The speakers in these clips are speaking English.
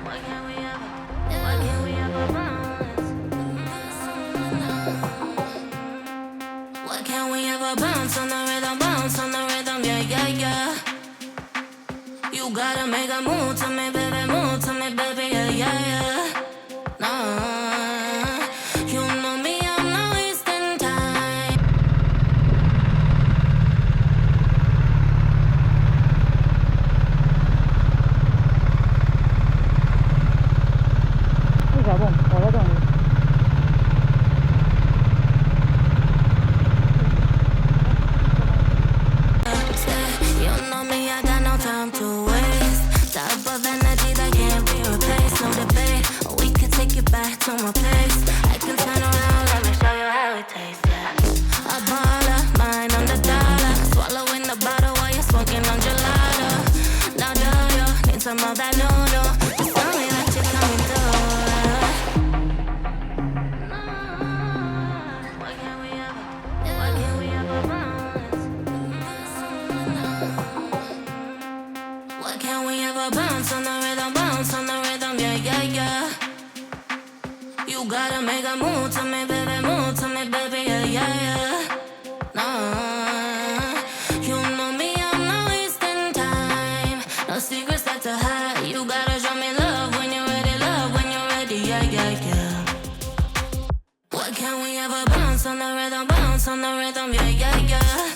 Why can't we gotta make a move to me, baby, yeah, yeah, yeah. Nah, you know me, I'm not wasting time. Tá bom, olha lá. You know me, I got no time to waste. Type of energy that can't be replaced. No debate, we can take it back to my place. I can turn around, let me show you how it tastes, yeah. A baller, mind on the dollar. Swallowing the bottle while you're smoking on gelato. Now do you need some of that no-no? Just tell me that you're coming through. Why can't we ever Why can't we ever bounce on the rhythm, yeah, yeah, yeah. You gotta make a move to me, baby, yeah, yeah, yeah. Nah, you know me, I'm not wasting time. No secrets that to hide. You gotta show me love when you're ready, yeah, yeah, yeah. Why can't we ever bounce on the rhythm, yeah, yeah, yeah.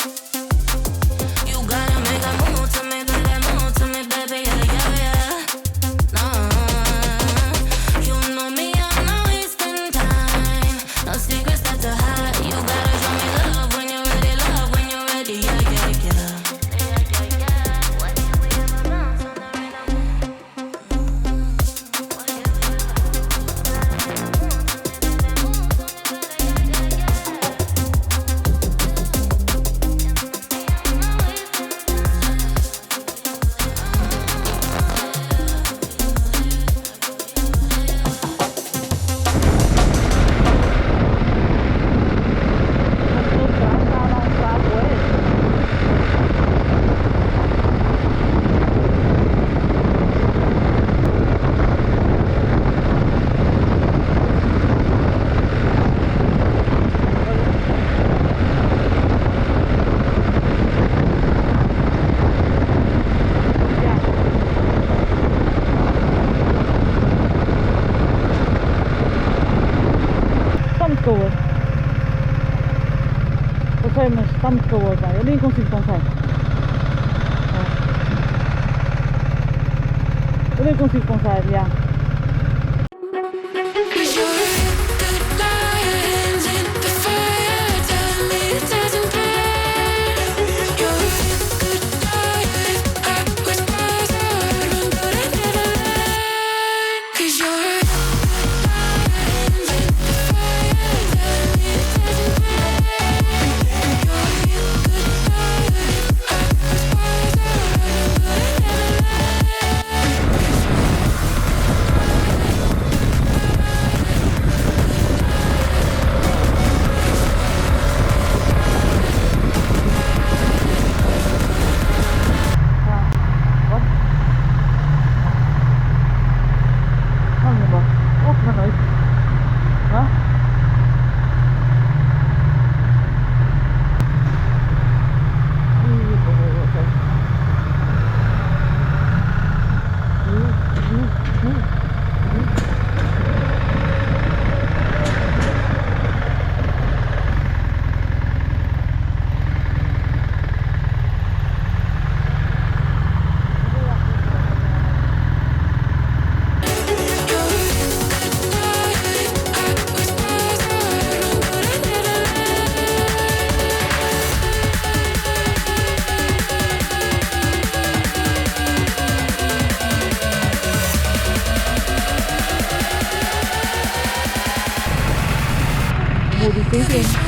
You gotta make a move to me, baby, yeah, yeah, yeah. Nah, you know me, I'm not wasting time. No secrets that to hide. You gotta show me love when you're ready, yeah, yeah, yeah. Why can't we ever bounce on the rhythm? Why can't we Eu sei, mas está muito calor, vai. Eu nem consigo pensar. Eu nem consigo pensar, já. Licença.